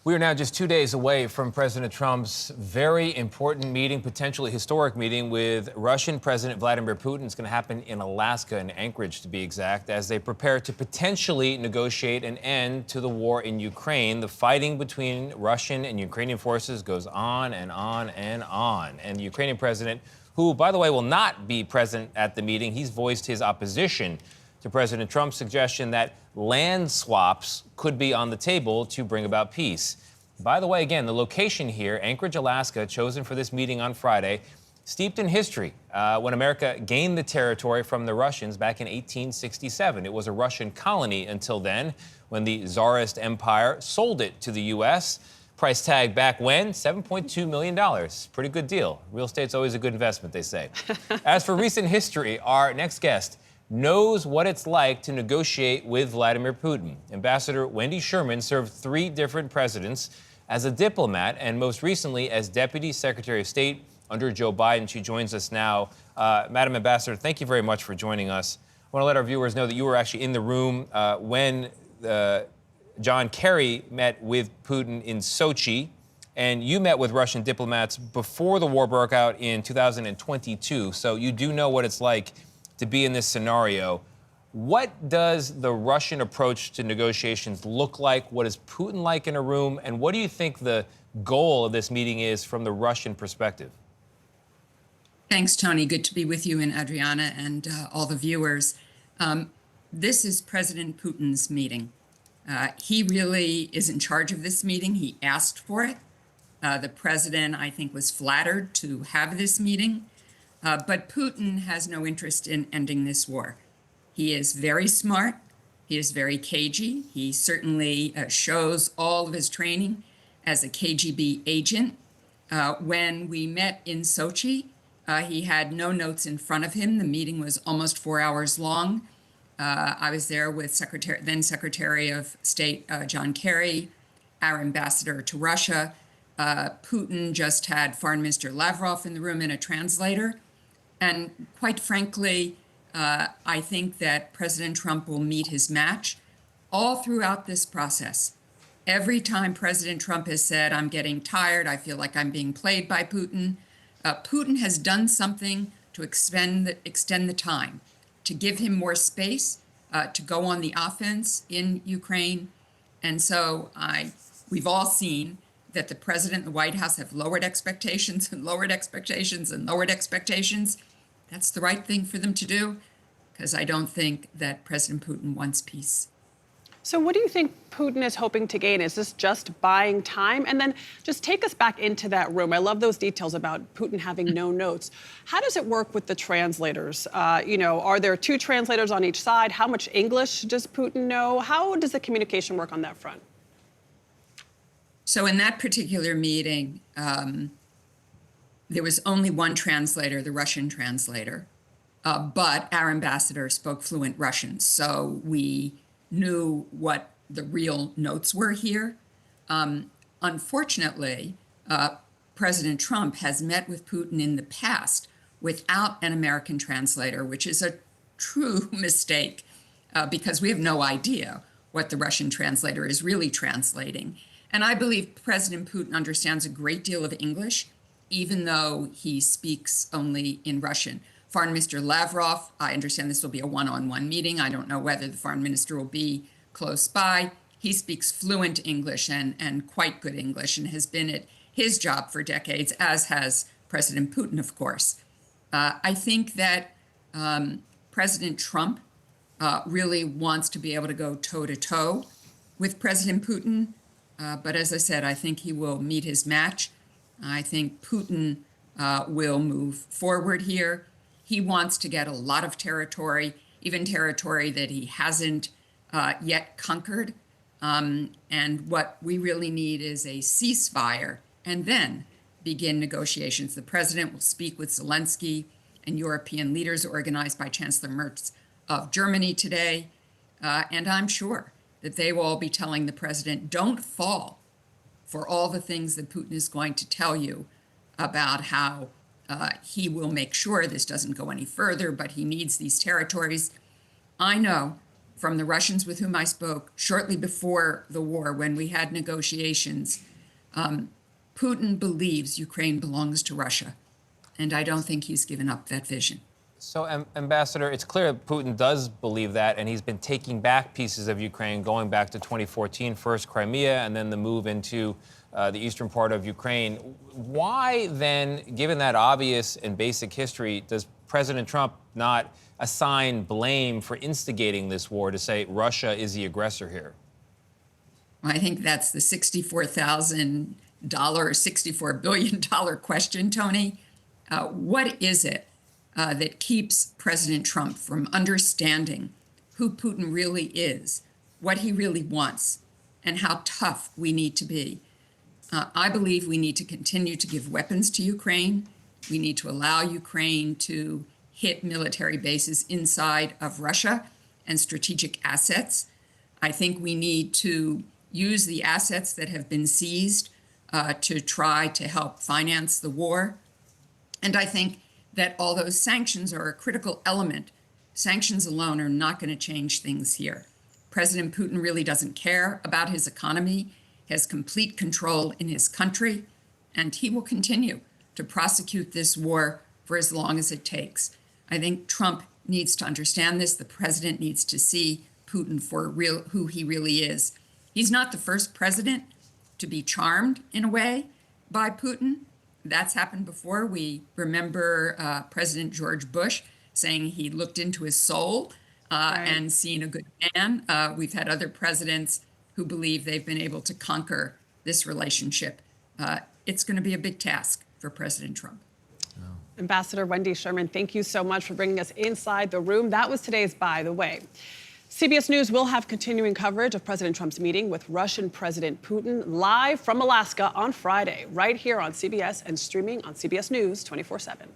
We are now just 2 days away from President Trump's very important meeting, potentially historic meeting with Russian President Vladimir Putin. It's going to happen in Alaska, in Anchorage to be exact, as they prepare to potentially negotiate an end to the war in Ukraine. The fighting between Russian and Ukrainian forces goes on and on and on. And the Ukrainian president, who, by the way, will not be present at the meeting, he's voiced his opposition to President Trump's suggestion that land swaps could be on the table to bring about peace. By the way, again, the location here, Anchorage, Alaska, chosen for this meeting on Friday, steeped in history when America gained the territory from the Russians back in 1867. It was a Russian colony until then, when the Tsarist Empire sold it to the U.S. Price tag back when? $7.2 million. Pretty good deal. Real estate's always a good investment, they say. As for recent history, our next guest knows what it's like to negotiate with Vladimir Putin. Ambassador Wendy Sherman served 3 different presidents as a diplomat and most recently as Deputy Secretary of State under Joe Biden. She joins us now. Madam Ambassador, thank you very much for joining us. I want to let our viewers know that you were actually in the room when John Kerry met with Putin in Sochi, and you met with Russian diplomats before the war broke out in 2022, so you do know what it's like to be in this scenario. What does the Russian approach to negotiations look like? What is Putin like in a room? And what do you think the goal of this meeting is from the Russian perspective? Thanks, Tony. Good to be with you and Adriana and all the viewers. This is President Putin's meeting. He really is in charge of this meeting. He asked for it. The president, I think, was flattered to have this meeting. But Putin has no interest in ending this war. He is very smart. He is very cagey. He certainly shows all of his training as a KGB agent. When we met in Sochi, he had no notes in front of him. The meeting was almost 4 hours long. I was there with then Secretary of State John Kerry, our ambassador to Russia. Putin just had Foreign Minister Lavrov in the room and a translator. And quite frankly, I think that President Trump will meet his match all throughout this process. Every time President Trump has said, I'm getting tired, I feel like I'm being played by Putin, Putin has done something to extend the time, to give him more space, to go on the offense in Ukraine. And so we've all seen that the president and the White House have lowered expectations and lowered expectations and lowered expectations. That's the right thing for them to do, because I don't think that President Putin wants peace. So what do you think Putin is hoping to gain? Is this just buying time? And then just take us back into that room. I love those details about Putin having no notes. How does it work with the translators? Are there 2 translators on each side? How much English does Putin know? How does the communication work on that front? So in that particular meeting, there was only one translator, the Russian translator, but our ambassador spoke fluent Russian, so we knew what the real notes were here. Unfortunately, President Trump has met with Putin in the past without an American translator, which is a true mistake because we have no idea what the Russian translator is really translating. And I believe President Putin understands a great deal of English, even though he speaks only in Russian. Foreign Minister Lavrov, I understand this will be a one-on-one meeting. I don't know whether the foreign minister will be close by. He speaks fluent English and quite good English and has been at his job for decades, as has President Putin, of course. I think that President Trump really wants to be able to go toe-to-toe with President Putin. But as I said, I think he will meet his match. I think Putin will move forward here. He wants to get a lot of territory, even territory that he hasn't yet conquered. And what we really need is a ceasefire and then begin negotiations. The president will speak with Zelenskyy and European leaders organized by Chancellor Merz of Germany today. And I'm sure that they will all be telling the president, don't fall for all the things that Putin is going to tell you about how he will make sure this doesn't go any further, but he needs these territories. I know from the Russians with whom I spoke shortly before the war, when we had negotiations, Putin believes Ukraine belongs to Russia. And I don't think he's given up that vision. So, Ambassador, it's clear that Putin does believe that, and he's been taking back pieces of Ukraine going back to 2014, first Crimea, and then the move into the eastern part of Ukraine. Why then, given that obvious and basic history, does President Trump not assign blame for instigating this war to say Russia is the aggressor here? Well, I think that's the $64,000 or $64 billion question, Tony. What is it that keeps President Trump from understanding who Putin really is, what he really wants, and how tough we need to be? I believe we need to continue to give weapons to Ukraine. We need to allow Ukraine to hit military bases inside of Russia and strategic assets. I think we need to use the assets that have been seized to try to help finance the war. And I think that although sanctions are a critical element, sanctions alone are not going to change things here. President Putin really doesn't care about his economy, has complete control in his country, and he will continue to prosecute this war for as long as it takes. I think Trump needs to understand this. The president needs to see Putin for who he really is. He's not the first president to be charmed, in a way, by Putin. That's happened before. We remember President George Bush saying he looked into his soul and seen a good man. We've had other presidents who believe they've been able to conquer this relationship. It's going to be a big task for President Trump. Ambassador Wendy Sherman, thank you so much for bringing us inside the room. That was today's By the Way. CBS News will have continuing coverage of President Trump's meeting with Russian President Putin live from Alaska on Friday, right here on CBS and streaming on CBS News 24/7.